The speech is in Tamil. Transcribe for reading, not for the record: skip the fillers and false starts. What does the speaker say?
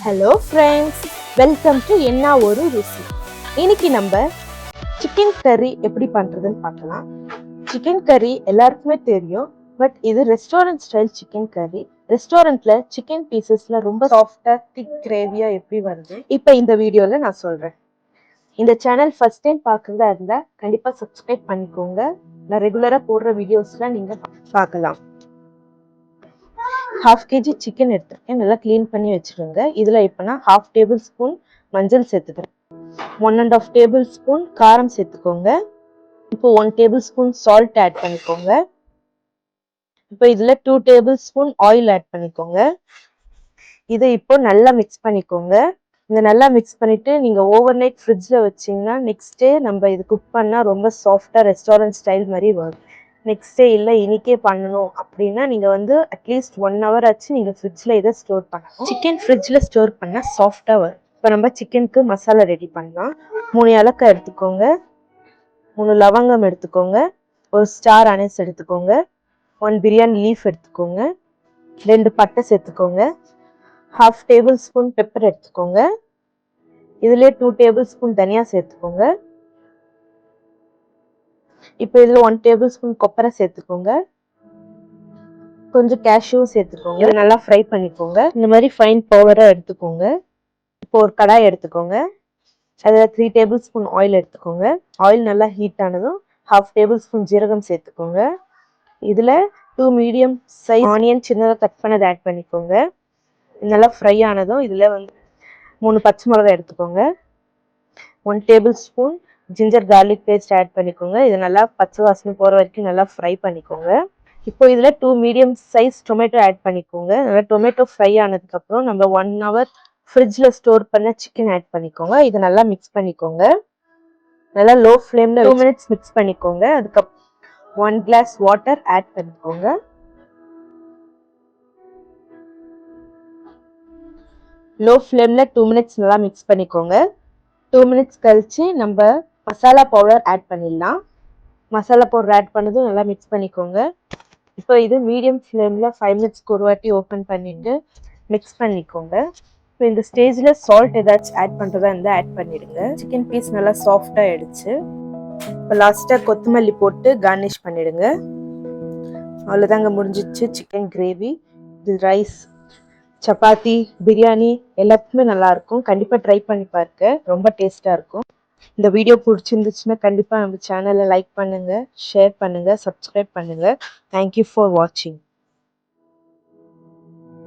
ஹலோ ஃப்ரெண்ட்ஸ், வெல்கம் டு என்ன ஒரு ருசி. இன்னைக்கு நம்ம சிக்கன் கறி எப்படி பண்றதுன்னு பார்க்கலாம். சிக்கன் கறி எல்லாருக்குமே தெரியும், பட் இது ரெஸ்டாரண்ட் ஸ்டைல் சிக்கன் கறி. ரெஸ்டாரண்ட்ல சிக்கன் பீசஸ்ல ரொம்ப சாஃப்டா திக் கிரேவியா எப்படி வருது இப்போ இந்த வீடியோல நான் சொல்றேன். இந்த சேனல் ஃபர்ஸ்ட் டைம் பார்க்கறதா இருந்தா கண்டிப்பா சப்ஸ்கிரைப் பண்ணிக்கோங்க. நான் ரெகுலரா போடுற வீடியோஸ்லாம் நீங்க பார்க்கலாம். 1/2 kg சிக்கன் எடுத்துருக்கேன். நல்லா க்ளீன் பண்ணி வச்சுருங்க. இதில் இப்போ நான் 1/2 டேபிள் ஸ்பூன் மஞ்சள் சேர்த்துக்கிறேன். 1.5 டேபிள் ஸ்பூன் காரம் சேர்த்துக்கோங்க. இப்போ 1 டேபிள் ஸ்பூன் சால்ட் ஆட் பண்ணிக்கோங்க. இப்போ இதில் 2 டேபிள் ஸ்பூன் ஆயில் ஆட் பண்ணிக்கோங்க. இதை இப்போ நல்லா மிக்ஸ் பண்ணிக்கோங்க. இதை நல்லா மிக்ஸ் பண்ணிவிட்டு நீங்கள் ஓவர் நைட் ஃப்ரிட்ஜில் வச்சிங்கன்னா நெக்ஸ்ட் டே நம்ம இது குக் பண்ணால் ரொம்ப சாஃப்டாக ரெஸ்டாரண்ட் ஸ்டைல் மாதிரி வரும். நெக்ஸ்ட் டே இல்லை இன்னைக்கே பண்ணணும் அப்படின்னா நீங்கள் வந்து அட்லீஸ்ட் 1 hour ஆச்சு நீங்கள் ஃப்ரிட்ஜில் இதை ஸ்டோர் பண்ணணும். சிக்கன் ஃப்ரிட்ஜில் ஸ்டோர் பண்ணால் சாஃப்டாக வரும். இப்போ நம்ம சிக்கனுக்கு மசாலா ரெடி பண்ணலாம். 3 ஏலக்காய் எடுத்துக்கோங்க, 3 லவங்கம் எடுத்துக்கோங்க, 1 ஸ்டார் அனஸ் எடுத்துக்கோங்க, 1 பிரியாணி லீஃப் எடுத்துக்கோங்க, 2 பட்டை சேர்த்துக்கோங்க, 1/2 டேபிள் ஸ்பூன் பெப்பர் எடுத்துக்கோங்க. இதுலேயே 2 டேபிள் ஸ்பூன் தனியா சேர்த்துக்கோங்க. இப்போ இதில் 1 டேபிள் ஸ்பூன் கொப்பரை சேர்த்துக்கோங்க, கொஞ்சம் கேஷ்யூவும் சேர்த்துக்கோங்க. இதை நல்லா ஃப்ரை பண்ணிக்கோங்க. இந்த மாதிரி ஃபைன் பவுடராக எடுத்துக்கோங்க. இப்போ ஒரு கடாய் எடுத்துக்கோங்க. அதில் 3 டேபிள் ஸ்பூன் ஆயில் எடுத்துக்கோங்க. ஆயில் நல்லா ஹீட் ஆனதும் 1/2 டேபிள் ஸ்பூன் ஜீரகம் சேர்த்துக்கோங்க. இதில் 2 மீடியம் சைஸ் ஆனியன் சின்னதாக கட் பண்ணதை ஆட் பண்ணிக்கோங்க. நல்லா ஃப்ரை ஆனதும் இதில் வந்து 3 பச்சை மிளகாய் எடுத்துக்கோங்க. 1 table spoon ginger garlic paste add பண்ணிக்கோங்க. இது நல்லா பச்சை வாசனை போகிற வரைக்கும் நல்லா ஃப்ரை பண்ணிக்கோங்க. இப்போ இதில் 2 மீடியம் சைஸ் டொமேட்டோ ஆட் பண்ணிக்கோங்க. நல்லா டொமேட்டோ ஃப்ரை ஆனதுக்கப்புறம் நம்ம 1 hour ஃப்ரிட்ஜில் ஸ்டோர் பண்ண சிக்கன் ஆட் பண்ணிக்கோங்க. இதை நல்லா மிக்ஸ் பண்ணிக்கோங்க. நல்லா லோ ஃப்ளேமில் 2 minutes மிக்ஸ் பண்ணிக்கோங்க. அதுக்கப்புறம் 1 glass வாட்டர் ஆட் பண்ணிக்கோங்க. லோ ஃப்ளேமில் 2 minutes நல்லா மிக்ஸ் பண்ணிக்கோங்க. 2 minutes கழிச்சு நம்ம மசாலா பவுடர் ஆட் பண்ணிடலாம். மசாலா பவுடர் ஆட் பண்ணதும் நல்லா மிக்ஸ் பண்ணிக்கோங்க. இப்போ இது மீடியம் ஃப்ளேமில் 5 minutesக்கு ஒரு வாட்டி ஓப்பன் பண்ணிவிட்டு மிக்ஸ் பண்ணிக்கோங்க. இப்போ இந்த ஸ்டேஜில் சால்ட் ஏதாச்சும் ஆட் பண்ணுறதா இருந்தால் ஆட் பண்ணிவிடுங்க. சிக்கன் பீஸ் நல்லா சாஃப்டாக ஆகிடுச்சு. இப்போ லாஸ்ட்டாக கொத்தமல்லி போட்டு கார்னிஷ் பண்ணிவிடுங்க. அவ்வளோதாங்க, முடிஞ்சிச்சு சிக்கன் கிரேவி. இது ரைஸ், சப்பாத்தி, பிரியாணி எல்லாத்துக்குமே நல்லாயிருக்கும். கண்டிப்பாக ட்ரை பண்ணி பாருங்க, ரொம்ப டேஸ்ட்டாக இருக்கும். இந்த வீடியோ பிடிச்சிருந்துச்சுன்னா கண்டிப்பாக நம்ம சேனலை லைக் பண்ணுங்கள், ஷேர் பண்ணுங்கள், சப்ஸ்கிரைப் பண்ணுங்கள். தேங்க்யூ ஃபார் வாட்சிங்.